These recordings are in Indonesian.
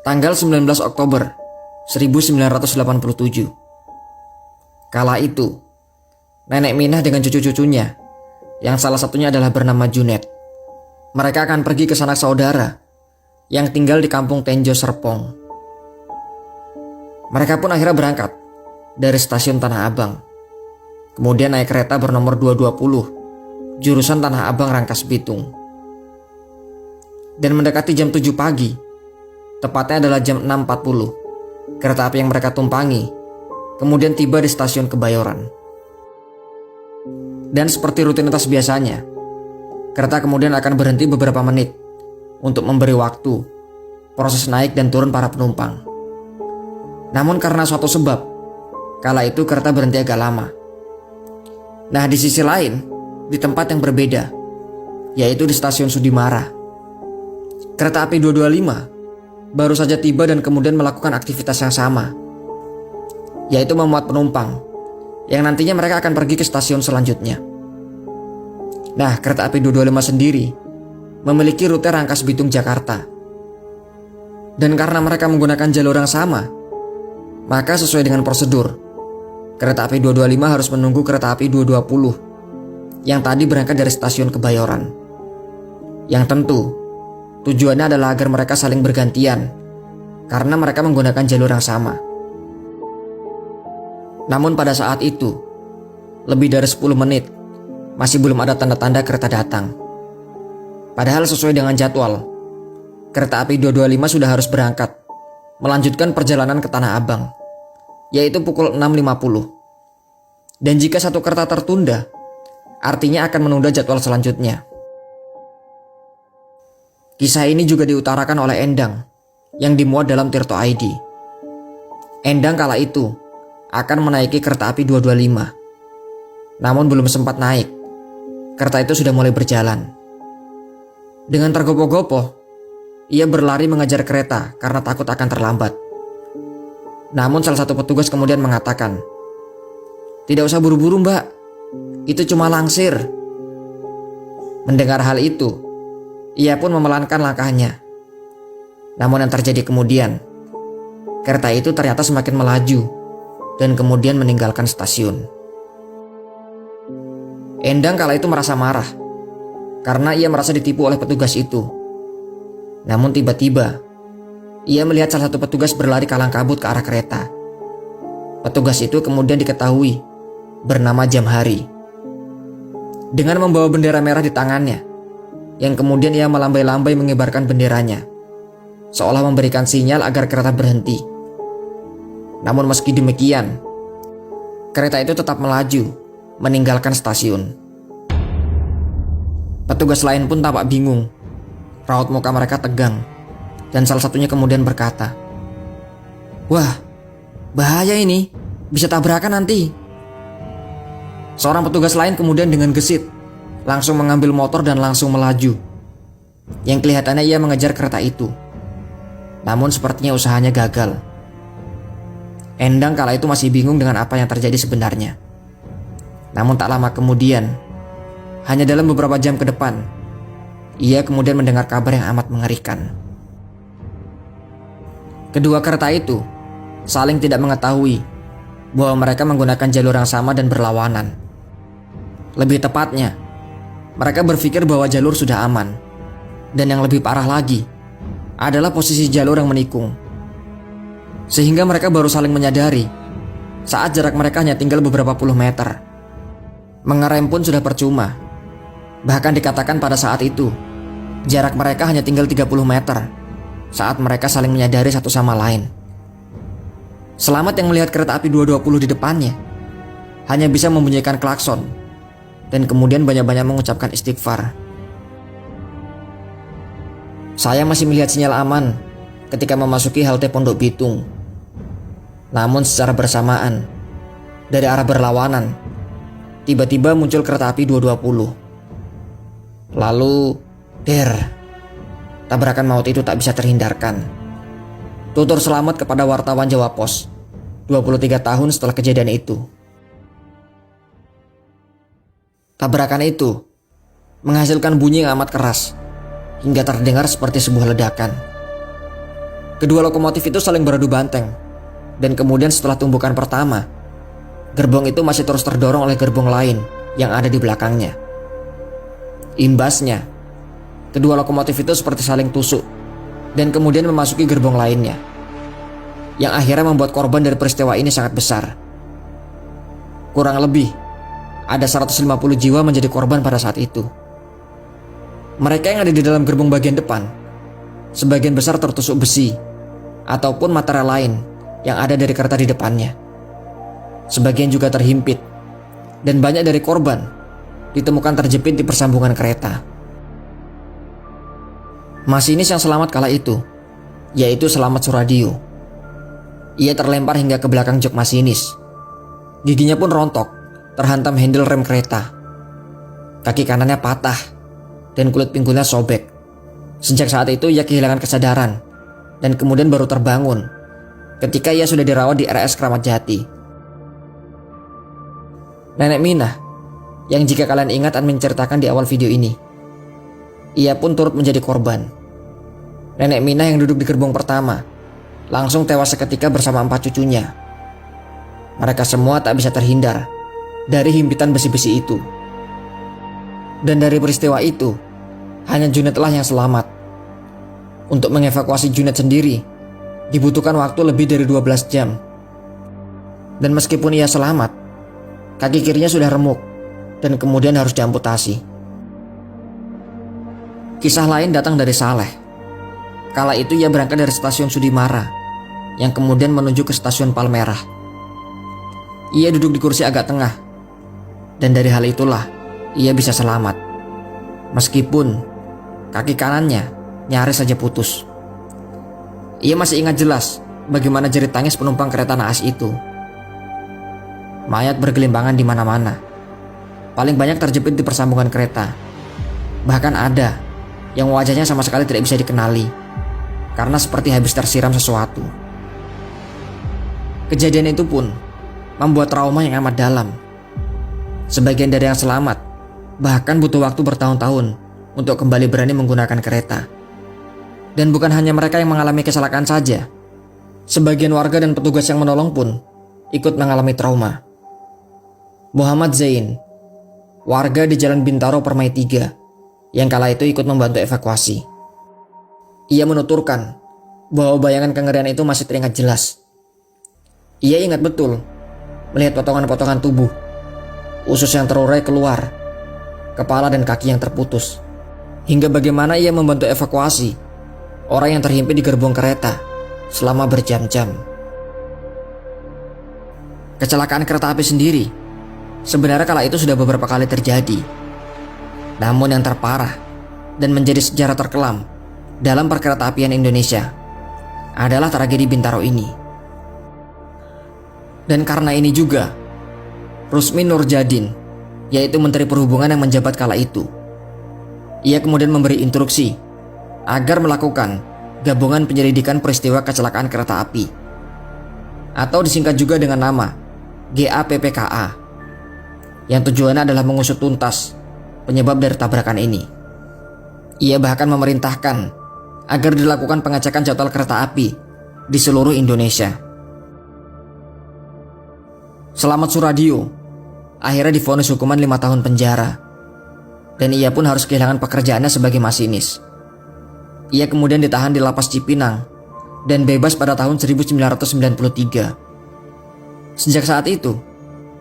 Tanggal 19 Oktober 1987. Kala itu, Nenek Minah dengan cucu-cucunya, yang salah satunya adalah bernama Junet, mereka akan pergi ke sanak saudara yang tinggal di kampung Tenjo Serpong. Mereka pun akhirnya berangkat dari stasiun Tanah Abang, kemudian naik kereta bernomor 220 jurusan Tanah Abang Rangkas Bitung. Dan mendekati jam 7 pagi, tepatnya adalah jam 6.40, kereta api yang mereka tumpangi kemudian tiba di stasiun Kebayoran. Dan seperti rutinitas biasanya, kereta kemudian akan berhenti beberapa menit untuk memberi waktu proses naik dan turun para penumpang. Namun karena suatu sebab, kala itu kereta berhenti agak lama. Nah, di sisi lain, di tempat yang berbeda, yaitu di stasiun Sudimara, kereta api 225 baru saja tiba dan kemudian melakukan aktivitas yang sama, yaitu memuat penumpang yang nantinya mereka akan pergi ke stasiun selanjutnya. Nah, kereta api 225 sendiri memiliki rute Rangkas Bitung Jakarta. Dan karena mereka menggunakan jalur yang sama, maka sesuai dengan prosedur, kereta api 225 harus menunggu kereta api 220 yang tadi berangkat dari stasiun Kebayoran. Yang tentu tujuannya adalah agar mereka saling bergantian karena mereka menggunakan jalur yang sama. Namun pada saat itu, lebih dari 10 menit masih belum ada tanda-tanda kereta datang. Padahal sesuai dengan jadwal, kereta api 225 sudah harus berangkat melanjutkan perjalanan ke Tanah Abang, yaitu pukul 6.50. Dan jika satu kereta tertunda, artinya akan menunda jadwal selanjutnya. Kisah ini juga diutarakan oleh Endang yang dimuat dalam Tirto ID. Endang kala itu akan menaiki kereta api 225. Namun belum sempat naik, kereta itu sudah mulai berjalan. Dengan tergopoh-gopoh, ia berlari mengejar kereta karena takut akan terlambat. Namun salah satu petugas kemudian mengatakan, "Tidak usah buru-buru, Mbak. Itu cuma langsir." Mendengar hal itu, ia pun memelankan langkahnya. Namun yang terjadi kemudian, kereta itu ternyata semakin melaju dan kemudian meninggalkan stasiun. Endang kala itu merasa marah karena ia merasa ditipu oleh petugas itu. Namun tiba-tiba ia melihat salah satu petugas berlari kalang kabut ke arah kereta. Petugas itu kemudian diketahui bernama Jamhari, dengan membawa bendera merah di tangannya, yang kemudian ia melambai-lambai mengibarkan benderanya, seolah memberikan sinyal agar kereta berhenti. Namun meski demikian, kereta itu tetap melaju meninggalkan stasiun. Petugas lain pun tampak bingung. Raut muka mereka tegang, dan salah satunya kemudian berkata, "Wah, bahaya ini, bisa tabrakan nanti." Seorang petugas lain kemudian dengan gesit langsung mengambil motor dan langsung melaju. Yang kelihatannya ia mengejar kereta itu. Namun sepertinya usahanya gagal. Endang kala itu masih bingung dengan apa yang terjadi sebenarnya. Namun tak lama kemudian, hanya dalam beberapa jam ke depan, ia kemudian mendengar kabar yang amat mengerikan. Kedua kereta itu saling tidak mengetahui bahwa mereka menggunakan jalur yang sama dan berlawanan. Lebih tepatnya, mereka berpikir bahwa jalur sudah aman. Dan yang lebih parah lagi adalah posisi jalur yang menikung. Sehingga mereka baru saling menyadari saat jarak mereka hanya tinggal beberapa puluh meter. Mengerem pun sudah percuma. Bahkan dikatakan pada saat itu jarak mereka hanya tinggal 30 meter saat mereka saling menyadari satu sama lain. Selamat yang melihat kereta api 220 di depannya hanya bisa membunyikan klakson dan kemudian banyak-banyak mengucapkan istighfar. Saya masih melihat sinyal aman ketika memasuki halte Pondok Bitung. Namun secara bersamaan, dari arah berlawanan, tiba-tiba muncul kereta api 220. Lalu, tabrakan maut itu tak bisa terhindarkan. Tutur selamat kepada wartawan Jawa Pos 23 tahun setelah kejadian itu. Tabrakan itu menghasilkan bunyi yang amat keras hingga terdengar seperti sebuah ledakan. Kedua lokomotif itu saling beradu banteng, dan kemudian setelah tumbukan pertama, gerbong itu masih terus terdorong oleh gerbong lain yang ada di belakangnya. Imbasnya, kedua lokomotif itu seperti saling tusuk dan kemudian memasuki gerbong lainnya, yang akhirnya membuat korban dari peristiwa ini sangat besar. Kurang lebih ada 150 jiwa menjadi korban pada saat itu. Mereka yang ada di dalam gerbong bagian depan, sebagian besar tertusuk besi ataupun material lain yang ada dari kereta di depannya. Sebagian juga terhimpit, dan banyak dari korban ditemukan terjepit di persambungan kereta. Masinis yang selamat kala itu, yaitu Slamet Soeradio. Ia terlempar hingga ke belakang jok masinis. Giginya pun rontok, terhantam handle rem kereta. Kaki kanannya patah, dan kulit pinggulnya sobek. Sejak saat itu ia kehilangan kesadaran, dan kemudian baru terbangun ketika ia sudah dirawat di RS Kramat Jati. Nenek Minah, yang jika kalian ingat Admin ceritakan di awal video ini, ia pun turut menjadi korban. Nenek Minah yang duduk di gerbong pertama langsung tewas seketika bersama 4 cucunya. Mereka semua tak bisa terhindar dari himpitan besi-besi itu. Dan dari peristiwa itu, hanya Junedlah yang selamat. Untuk mengevakuasi Juned sendiri dibutuhkan waktu lebih dari 12 jam. Dan meskipun ia selamat, kaki kirinya sudah remuk dan kemudian harus diamputasi. Kisah lain datang dari Saleh. Kala itu ia berangkat dari stasiun Sudimara, yang kemudian menuju ke stasiun Palmerah. Ia duduk di kursi agak tengah, dan dari hal itulah ia bisa selamat. Meskipun kaki kanannya nyaris saja putus. Ia masih ingat jelas bagaimana jerit tangis penumpang kereta naas itu. Mayat bergelimpangan di mana-mana. Paling banyak terjepit di persambungan kereta. Bahkan ada yang wajahnya sama sekali tidak bisa dikenali, karena seperti habis tersiram sesuatu. Kejadian itu pun membuat trauma yang amat dalam. Sebagian dari yang selamat bahkan butuh waktu bertahun-tahun untuk kembali berani menggunakan kereta. Dan bukan hanya mereka yang mengalami kecelakaan saja. Sebagian warga dan petugas yang menolong pun ikut mengalami trauma. Muhammad Zain, warga di Jalan Bintaro Permai 3, yang kala itu ikut membantu evakuasi. Ia menuturkan bahwa bayangan kengerian itu masih teringat jelas. Ia ingat betul melihat potongan-potongan tubuh, usus yang terurai keluar, kepala dan kaki yang terputus, hingga bagaimana ia membantu evakuasi orang yang terhimpit di gerbong kereta selama berjam-jam. Kecelakaan kereta api sendiri sebenarnya kala itu sudah beberapa kali terjadi. Namun yang terparah dan menjadi sejarah terkelam dalam perkeretaapian Indonesia adalah tragedi Bintaro ini. Dan karena ini juga, Rusmi Nurjadin, yaitu Menteri Perhubungan yang menjabat kala itu, ia kemudian memberi instruksi agar melakukan gabungan penyelidikan peristiwa kecelakaan kereta api, atau disingkat juga dengan nama GAPPKA, yang tujuannya adalah mengusut tuntas penyebab dari tabrakan ini. Ia bahkan memerintahkan agar dilakukan pengecekan jadwal kereta api di seluruh Indonesia. Slamet Soeradio akhirnya divonis hukuman 5 tahun penjara, dan ia pun harus kehilangan pekerjaannya sebagai masinis. Ia kemudian ditahan di lapas Cipinang dan bebas pada tahun 1993. Sejak saat itu,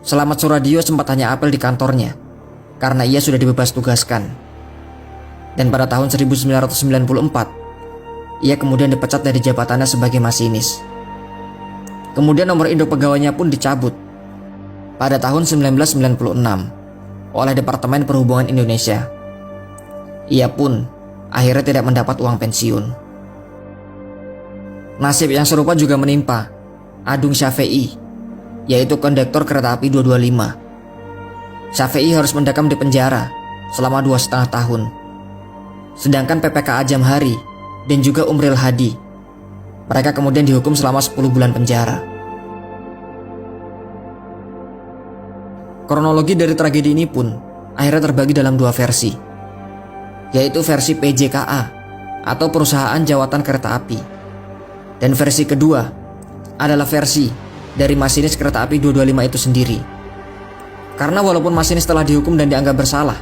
Slamet Soeradio sempat hanya apel di kantornya karena ia sudah dibebas tugaskan. Dan pada tahun 1994, ia kemudian dipecat dari jabatannya sebagai masinis. Kemudian nomor induk pegawainya pun dicabut pada tahun 1996 oleh Departemen Perhubungan Indonesia. Ia pun akhirnya tidak mendapat uang pensiun. Nasib yang serupa juga menimpa Adung Syafei, yaitu kondektor kereta api 225. Syafei harus mendekam di penjara selama 2,5 tahun. Sedangkan PPKA Jamhari dan juga Umril Hadi, mereka kemudian dihukum selama 10 bulan penjara. Kronologi dari tragedi ini pun akhirnya terbagi dalam 2 versi, yaitu versi PJKA atau Perusahaan Jawatan Kereta Api, Dan versi kedua adalah versi dari masinis kereta api 225 itu sendiri. Karena walaupun masinis telah dihukum dan dianggap bersalah,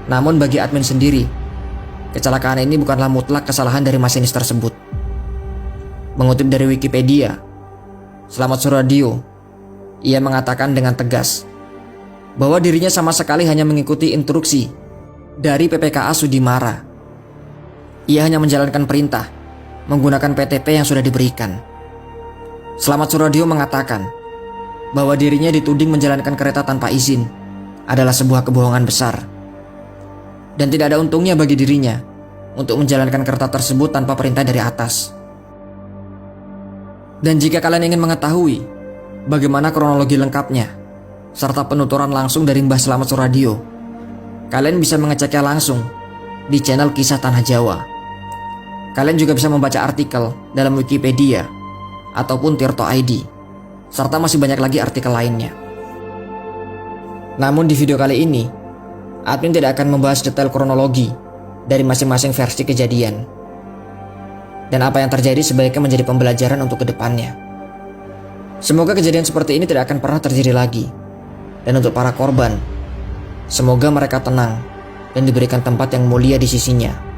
namun bagi admin sendiri, kecelakaan ini bukanlah mutlak kesalahan dari masinis tersebut. Mengutip dari Wikipedia, Slamet Surodio, ia mengatakan dengan tegas bahwa dirinya sama sekali hanya mengikuti instruksi dari PPKA Sudimara. Ia hanya menjalankan perintah menggunakan PTP yang sudah diberikan. Slamet Surodio mengatakan bahwa dirinya dituding menjalankan kereta tanpa izin adalah sebuah kebohongan besar, dan tidak ada untungnya bagi dirinya untuk menjalankan kereta tersebut tanpa perintah dari atas. Dan jika kalian ingin mengetahui bagaimana kronologi lengkapnya serta penuturan langsung dari Mbah Slamet Surodio, kalian bisa mengeceknya langsung di channel Kisah Tanah Jawa. Kalian juga bisa membaca artikel dalam Wikipedia ataupun Tirto ID, serta masih banyak lagi artikel lainnya. Namun di video kali ini, admin tidak akan membahas detail kronologi dari masing-masing versi kejadian. Dan apa yang terjadi sebaiknya menjadi pembelajaran untuk kedepannya. Semoga kejadian seperti ini tidak akan pernah terjadi lagi. Dan untuk para korban, semoga mereka tenang dan diberikan tempat yang mulia di sisinya.